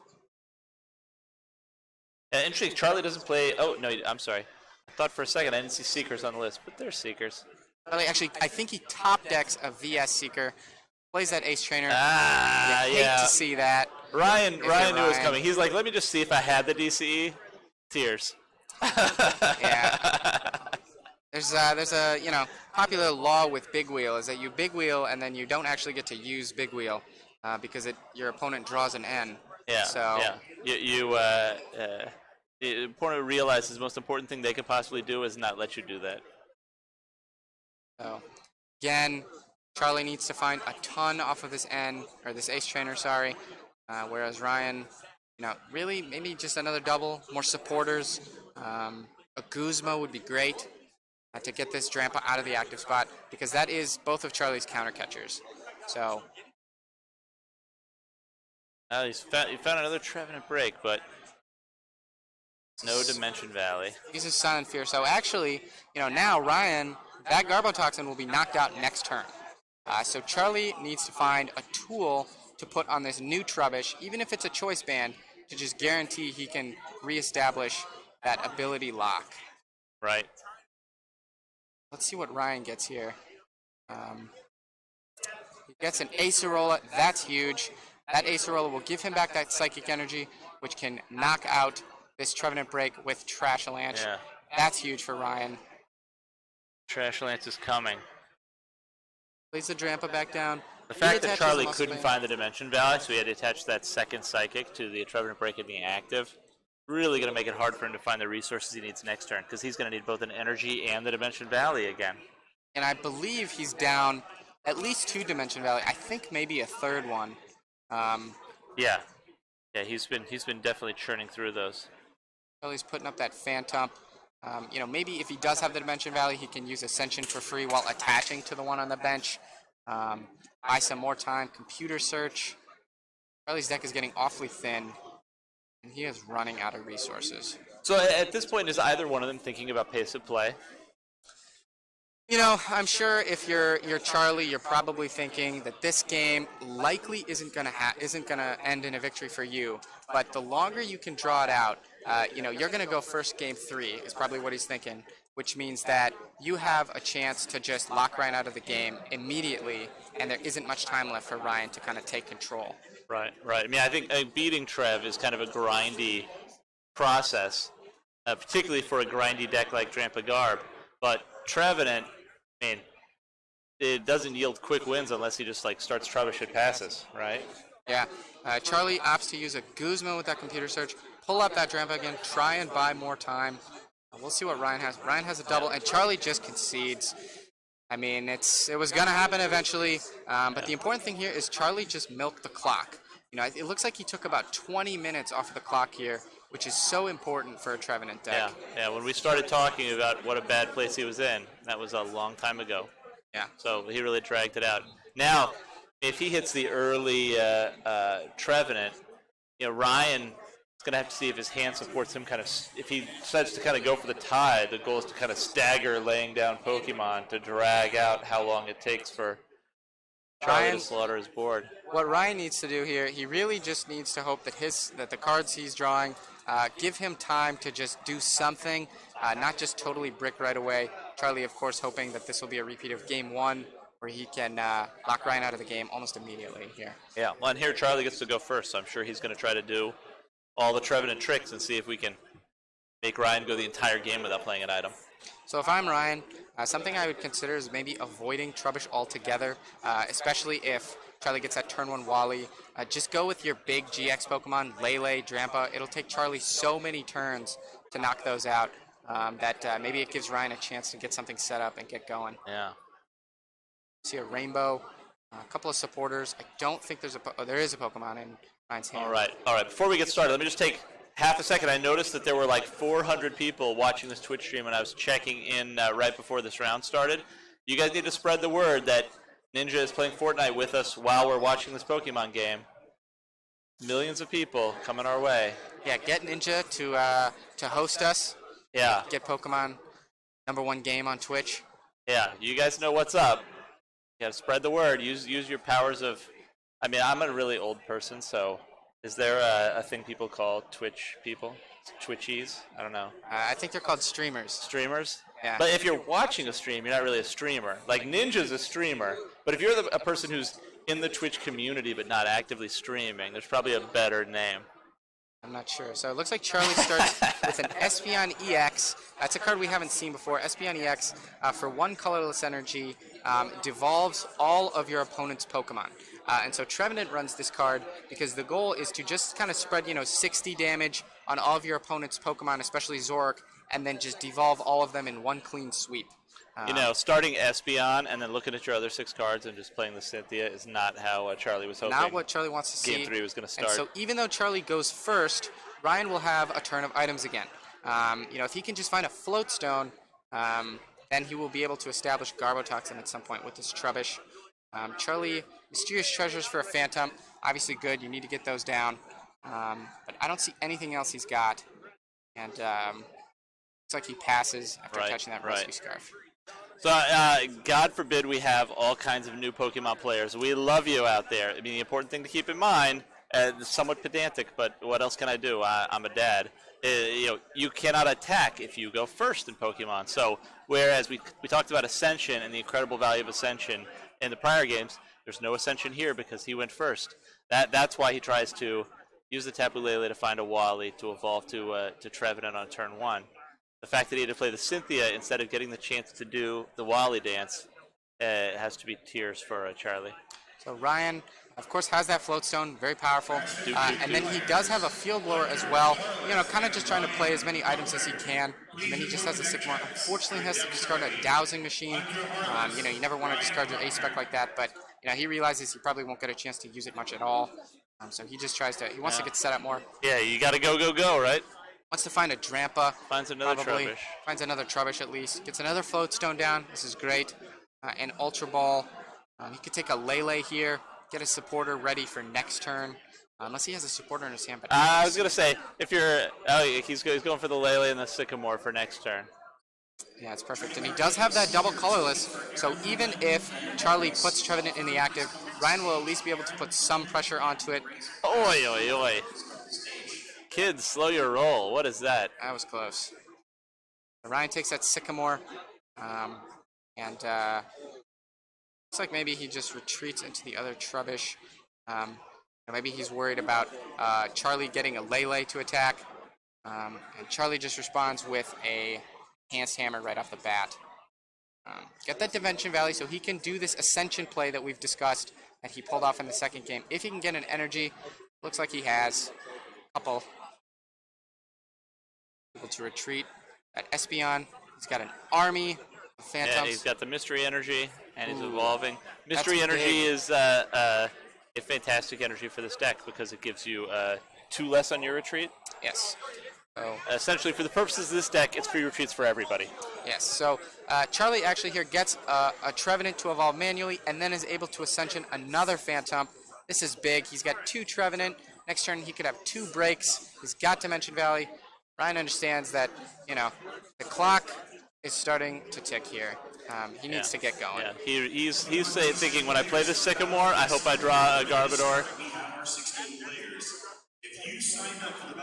Interesting, Charlie doesn't play... Oh, no, I'm sorry. I thought for a second I didn't see Seekers on the list, but there's Seekers. Actually, I think he top decks a VS Seeker, plays that Ace Trainer. Yeah, to see that. Ryan knew it was coming. He's like, let me just see if I had the DCE. Tears. Yeah. There's a popular law with big wheel is that you big wheel and then you don't actually get to use big wheel because your opponent draws an N. Yeah. So yeah. The opponent realizes the most important thing they could possibly do is not let you do that. So again, Charlie needs to find a ton off of this N or this ace trainer, sorry. Whereas Ryan, really maybe just another double, more supporters. A Guzma would be great to get this Drampa out of the active spot because that is both of Charlie's counter catchers. So he found another Trevenant break, but no Dimension Valley. He's a Silent Fear. So actually, now Ryan, that Garbotoxin will be knocked out next turn. So Charlie needs to find a tool to put on this new Trubbish, even if it's a choice band, to just guarantee he can reestablish that ability lock. Right. Let's see what Ryan gets here. He gets an Acerola. That's huge. That Acerola will give him back that Psychic Energy, which can knock out this Trevenant break with Trash Lance. Yeah. That's huge for Ryan. Trash Lance is coming. Plays the Drampa back down. The fact that Charlie couldn't find the Dimension Valley, so he had to attach that second Psychic to the Trevenant break and being active, really going to make it hard for him to find the resources he needs next turn, because he's going to need both an Energy and the Dimension Valley again. And I believe he's down at least 2 Dimension Valley. I think maybe a third one. Yeah, he's been definitely churning through those. Charlie's putting up that Phantom. Maybe if he does have the Dimension Valley, he can use Ascension for free while attaching to the one on the bench. Buy some more time. Computer search. Charlie's deck is getting awfully thin, and he is running out of resources. So at this point, is either one of them thinking about pace of play? I'm sure if you're Charlie, you're probably thinking that this game likely isn't gonna end in a victory for you. But the longer you can draw it out, you're gonna go first game 3 is probably what he's thinking, which means that you have a chance to just lock Ryan out of the game immediately, and there isn't much time left for Ryan to kind of take control. Right. I mean, I think beating Trev is kind of a grindy process, particularly for a grindy deck like Drampa Garb. But Trevenant, I mean, it doesn't yield quick wins unless he just starts Trubbish and passes, right? Yeah. Charlie opts to use a Guzma with that computer search, pull up that Drampa again, try and buy more time. We'll see what Ryan has. Ryan has a double, and Charlie just concedes. I mean, it was going to happen eventually, but the important thing here is Charlie just milked the clock. It looks like he took about 20 minutes off of the clock here, which is so important for a Trevenant deck. Yeah. When we started talking about what a bad place he was in, that was a long time ago. Yeah. So he really dragged it out. Now, if he hits the early Trevenant, Ryan is going to have to see if his hand supports him if he decides to kind of go for the tie, the goal is to kind of stagger laying down Pokemon to drag out how long it takes for Charlie to slaughter his board. What Ryan needs to do here, he really just needs to hope that the cards he's drawing give him time to just do something, not just totally brick right away. Charlie, of course, hoping that this will be a repeat of Game 1, where he can lock Ryan out of the game almost immediately here. Yeah, well, and here Charlie gets to go first, so I'm sure he's going to try to do all the Trevenant tricks and see if we can make Ryan go the entire game without playing an item. So if I'm Ryan, something I would consider is maybe avoiding Trubbish altogether, especially if Charlie gets that turn 1 Wally. Just go with your big GX Pokemon, Lele, Drampa. It'll take Charlie so many turns to knock those out that maybe it gives Ryan a chance to get something set up and get going. Yeah. See a Rainbow, a couple of supporters. I don't think there is a Pokemon in Ryan's hand. All right. Before we get started, let me just take half a second. I noticed that there were 400 people watching this Twitch stream when I was checking in right before this round started. You guys need to spread the word that Ninja is playing Fortnite with us while we're watching this Pokemon game. Millions of people coming our way. Yeah, get Ninja to host us. Yeah. Get Pokemon #1 game on Twitch. Yeah, you guys know what's up. You got to spread the word. Use your powers of... I mean, I'm a really old person, so... Is there a thing people call Twitch people? Twitchies? I don't know. I think they're called streamers. Streamers? Yeah. But if you're watching a stream, you're not really a streamer. Ninja's a streamer. But if you're a person who's in the Twitch community but not actively streaming. There's probably a better name. I'm not sure. So it looks like Charlie starts with an Espeon EX. That's a card we haven't seen before. Espeon EX, for 1 colorless energy, devolves all of your opponent's Pokemon. And so Trevenant runs this card because the goal is to just kind of spread, 60 damage on all of your opponent's Pokemon, especially Zoroark, and then just devolve all of them in one clean sweep. Starting Espeon and then looking at your other 6 cards and just playing the Cynthia is not how Charlie was hoping. Not what Charlie wants to see. Game 3 was going to start. And so even though Charlie goes first, Ryan will have a turn of items again. If he can just find a Float Stone, then he will be able to establish Garbotoxin at some point with this Trubbish. Charlie, Mysterious Treasures for a Phantom, obviously good. You need to get those down. But I don't see anything else he's got. And looks like he passes after catching that Rescue Scarf. So, God forbid we have all kinds of new Pokemon players. We love you out there. I mean, the important thing to keep in mind, somewhat pedantic, but what else can I do? I'm a dad. You cannot attack if you go first in Pokemon. So, whereas we talked about Ascension and the incredible value of Ascension in the prior games, there's no Ascension here because he went first. That's why he tries to use the Tapu Lele to find a Wally to evolve to Trevenant on turn 1. The fact that he had to play the Cynthia instead of getting the chance to do the Wally dance has to be tears for Charlie. So Ryan, of course, has that Float Stone, very powerful. And then he does have a Field Blower as well, kind of just trying to play as many items as he can. And then he just has a Sycamore. Unfortunately, he has to discard a Dowsing Machine. You never want to discard your A-Spec like that, but he realizes he probably won't get a chance to use it much at all. So he just he wants to get set up more. Yeah, you got to go, right? Wants to find a Drampa. Finds another probably. Trubbish. Finds another Trubbish at least. Gets another Float Stone down. This is great. An Ultra Ball. He could take a Lele here. Get a supporter ready for next turn. Unless he has a supporter in his hand. But I was going to say, if you're... he's going for the Lele and the Sycamore for next turn. Yeah, it's perfect. And he does have that double colorless. So even if Charlie puts Trevenant in the active, Ryan will at least be able to put some pressure onto it. Oi, oi, oi. Kids, slow your roll. What is that? That was close. So Ryan takes that Sycamore, and looks like maybe he just retreats into the other Trubbish. Maybe he's worried about Charlie getting a Lele to attack, and Charlie just responds with a Enhanced Hammer right off the bat. Get that Dimension Valley so he can do this Ascension play that we've discussed that he pulled off in the second game. If he can get an energy, looks like he has a couple. Able to retreat. At Espeon, he's got an army of Phantoms. Yeah, he's got the Mystery Energy, and he's evolving. Mystery Energy is a fantastic energy for this deck because it gives you 2 less on your retreat. Yes. So, essentially, for the purposes of this deck, it's free retreats for everybody. Yes. So Charlie actually here gets a Trevenant to evolve manually, and then is able to Ascension another Phantom. This is big. He's got 2 Trevenant. Next turn, he could have 2 breaks. He's got Dimension Valley. Ryan understands that, the clock is starting to tick here. He needs to get going. Yeah. He's thinking, when I play this Sycamore, I hope I draw a Garbodor.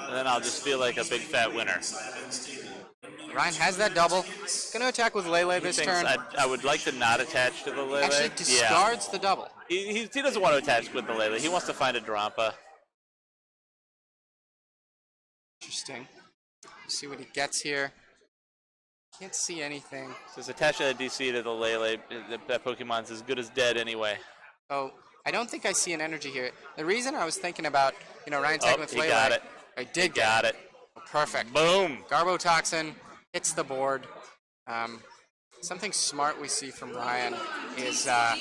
And then I'll just feel like a big fat winner. Ryan has that double. Going to attack with Lele this turn. I would like to not attach to the Lele. Actually discards the double. He doesn't want to attach with the Lele. He wants to find a Drampa. Interesting. See what he gets here. Can't see anything. Says attach that DC to the Lele. That Pokemon's as good as dead anyway. Oh, I don't think I see an energy here. The reason I was thinking about, Ryan tagging with Lele. Got it. I did got it. Oh, perfect. Boom. Garbotoxin hits the board. Something smart we see from Ryan is, that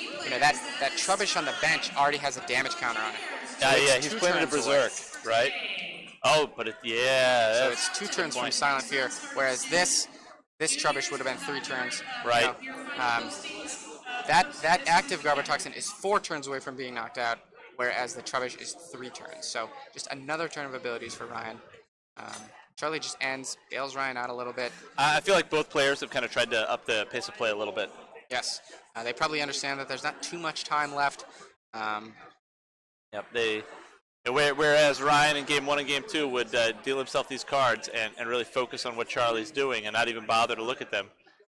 Trubbish on the bench already has a damage counter on it. So he's playing a Berserk, right? Oh, but so it's 2 turns from Silent Fear, whereas this Trubbish would have been 3 turns. Right. That active Garbotoxin is 4 turns away from being knocked out, whereas the Trubbish is 3 turns. So just another turn of abilities for Ryan. Charlie just bails Ryan out a little bit. I feel like both players have kind of tried to up the pace of play a little bit. Yes. They probably understand that there's not too much time left. Whereas Ryan in Game 1 and Game 2 would deal himself these cards and really focus on what Charlie's doing and not even bother to look at them.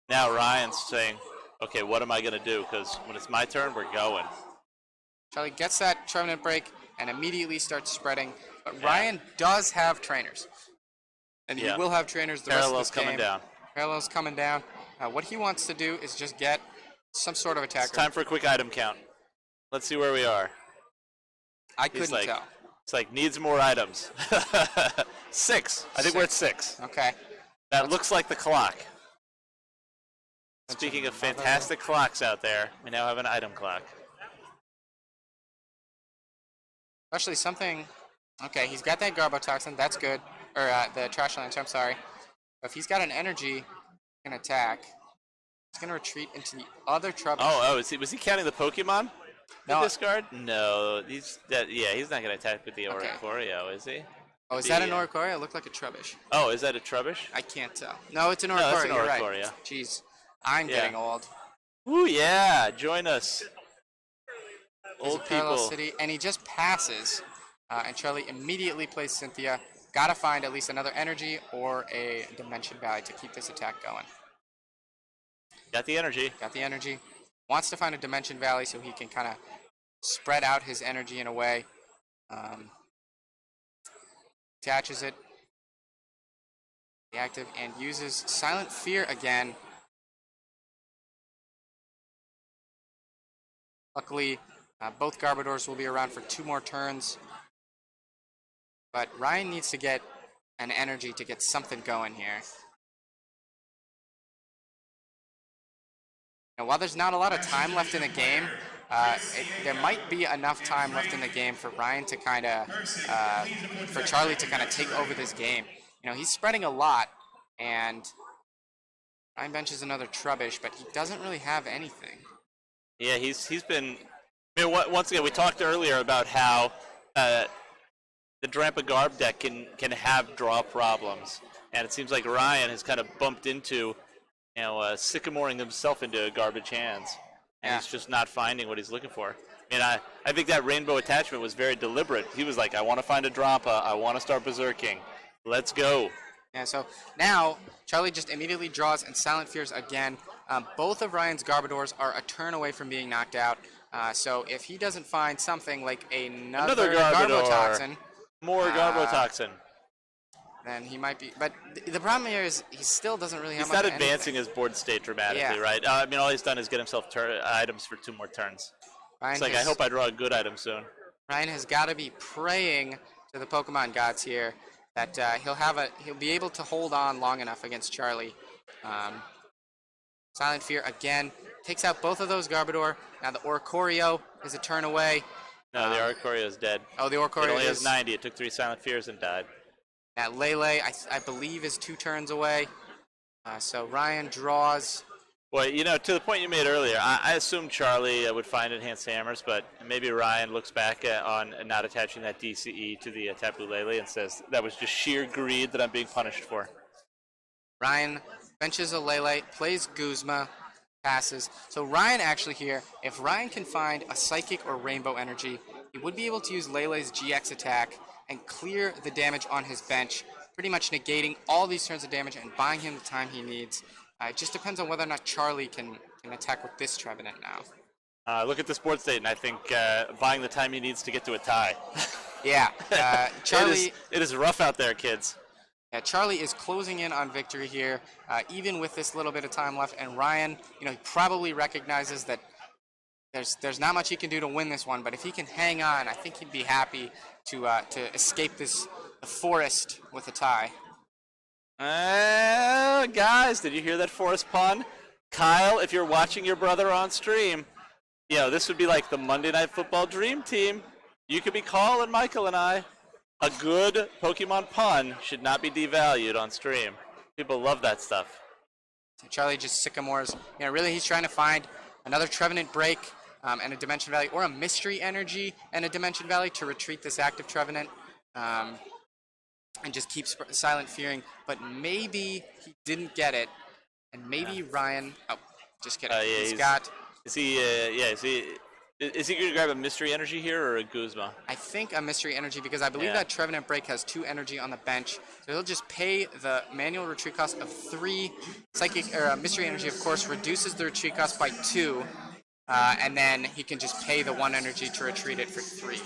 Now Ryan's saying, okay, what am I going to do? Because when it's my turn, we're going. Charlie gets that Trevenant break and immediately starts spreading. But Ryan does have trainers. And he will have trainers the rest of this game. Coming down. Parallels coming down. What he wants to do is just get some sort of attacker. It's time for a quick item count. Let's see where we are. I couldn't tell. It's like needs more items. 6. I think we're at 6. Okay. That looks like the clock. Speaking of fantastic clocks out there, we now have an item clock. Especially something. Okay, he's got that Garbotoxin. That's good. Or the Trash Lantern, I'm sorry. But if he's got an energy, he can attack. He's going to retreat into the other trouble. Was he counting the Pokemon? No. Discard? No. He's not going to attack with the Oricorio, is he? Oh, is that an Oricorio? It looked like a Trubbish. Oh, is that a Trubbish? I can't tell. No, it's an Oricorio. No, it's an Oricorio. You're right. Jeez. I'm getting old. Ooh, yeah. Join us. Old people. City, and he just passes. And Charlie immediately plays Cynthia. Gotta find at least another energy or a Dimension Valley to keep this attack going. Got the energy. Wants to find a Dimension Valley so he can kind of spread out his energy in a way. Attaches it. Active and uses Silent Fear again. Luckily, both Garbodors will be around for 2 more turns. But Ryan needs to get an energy to get something going here. Now, while there's not a lot of time left in the game, there might be enough time left in the game for Ryan to kind of, for Charlie to kind of take over this game. You know, he's spreading a lot, and Ryan benches another Trubbish, but he doesn't really have anything. Yeah, he's been. I mean, once again, we talked earlier about how the Drampa Garb deck can have draw problems, and it seems like Ryan has kind of bumped into, sycamoring himself into garbage hands, and he's just not finding what he's looking for. And I think that rainbow attachment was very deliberate. He was like, I want to find a Drampa, I want to start berserking. Let's go. Yeah, so now Charlie just immediately draws and Silent Fears again. Both of Ryan's Garbodors are a turn away from being knocked out. So if he doesn't find something like another Garbotoxin, more Garbotoxin, then he might be. But the problem here is he still doesn't really have much. He's not advancing his board state dramatically, right? I mean, all he's done is get himself items for 2 more turns. It's like, I hope I draw a good item soon. Ryan has got to be praying to the Pokemon gods here that he'll be able to hold on long enough against Charlie. Silent Fear again takes out both of those Garbodor. Now the Oricorio is a turn away. No, the Oricorio is dead. Oh, the Oricorio only has 90. It took 3 Silent Fears and died. That Lele, I believe, is 2 turns away. So Ryan draws. Well, to the point you made earlier, I assumed Charlie would find Enhanced Hammers, but maybe Ryan looks back on not attaching that DCE to the Tapu Lele and says that was just sheer greed that I'm being punished for. Ryan benches a Lele, plays Guzma, passes. So Ryan actually here, if Ryan can find a Psychic or Rainbow Energy, he would be able to use Lele's GX attack and clear the damage on his bench, pretty much negating all these turns of damage and buying him the time he needs. It just depends on whether or not Charlie can attack with this Trevenant now. Look at this board state, and I think buying the time he needs to get to a tie. Yeah, Charlie. It is rough out there, kids. Yeah, Charlie is closing in on victory here, even with this little bit of time left. And Ryan, he probably recognizes that there's not much he can do to win this one. But if he can hang on, I think he'd be happy to escape the forest with a tie. Guys, did you hear that forest pun? Kyle, if you're watching your brother on stream, this would be like the Monday Night Football dream team. You could be calling Michael and I. A good Pokemon pun should not be devalued on stream. People love that stuff. So Charlie just sycamores. Really he's trying to find another Trevenant break and a Dimension Valley, or a Mystery Energy and a Dimension Valley to retreat this active Trevenant. And just keep Silent Fearing. But maybe he didn't get it. And maybe Ryan... Oh, just kidding. Is he going to grab a Mystery Energy here or a Guzma? I think a Mystery Energy, because I believe that Trevenant Break has 2 energy on the bench. So he'll just pay the manual retreat cost of 3. Psychic or Mystery Energy, of course, reduces the retreat cost by 2. and then he can just pay the 1 energy to retreat it for 3.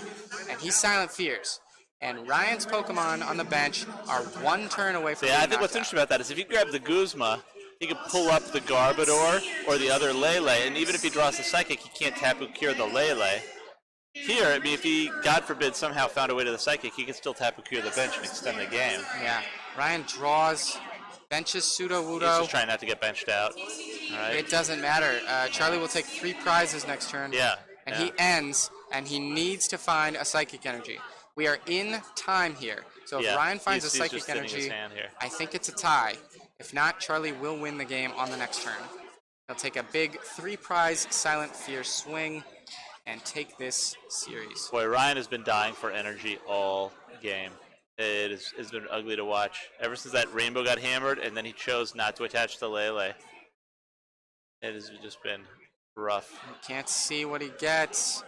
And he's Silent Fears. And Ryan's Pokemon on the bench are 1 turn away from being I think knocked what's out. interesting about that is if you grab the Guzma, he can pull up the Garbodor or the other Lele, and even if he draws the Psychic, he can't Tapu Cure the Lele. Here, I mean, if he, God forbid, somehow found a way to the Psychic, he can still Tapu Cure the bench and extend the game. Yeah. Ryan draws, benches Sudowoodo. He's just trying not to get benched out. All right. It doesn't matter. Charlie will take 3 prizes next turn. Yeah. And he ends, and he needs to find a Psychic Energy. We are in time here. So if Ryan finds a Psychic just thinning his Energy, hand here. I think it's a tie. If not, Charlie will win the game on the next turn. He'll take a big 3-prize Silent Fear swing and take this series. Boy, Ryan has been dying for energy all game. It's been ugly to watch. Ever since that Rainbow got hammered, and then he chose not to attach to Lele. It has just been rough. Can't see what he gets.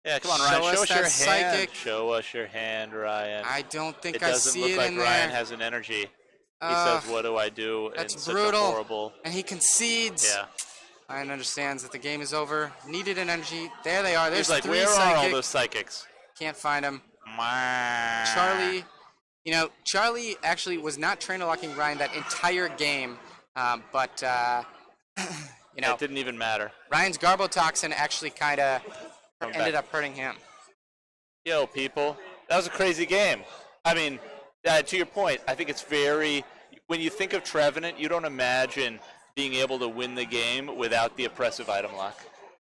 Yeah, come on, Ryan. Show us your hand. Psychic. Show us your hand, Ryan. I don't think it I doesn't see look it like in Ryan there. has an energy. He says, "What do I do?" That's in brutal. Such a horrible. And he concedes. Yeah. Ryan understands that the game is over. Needed an energy. There they are. There's He's like, 3 where Psychic. are all those Psychics? Can't find them. Charlie. Charlie actually was not trainer locking Ryan that entire game, but It didn't even matter. Ryan's Garbotoxin actually kind of ended up hurting him. Yo, people, that was a crazy game. I mean, to your point, I think it's very. When you think of Trevenant, you don't imagine being able to win the game without the oppressive item lock.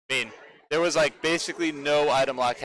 I mean, there was like basically no item lock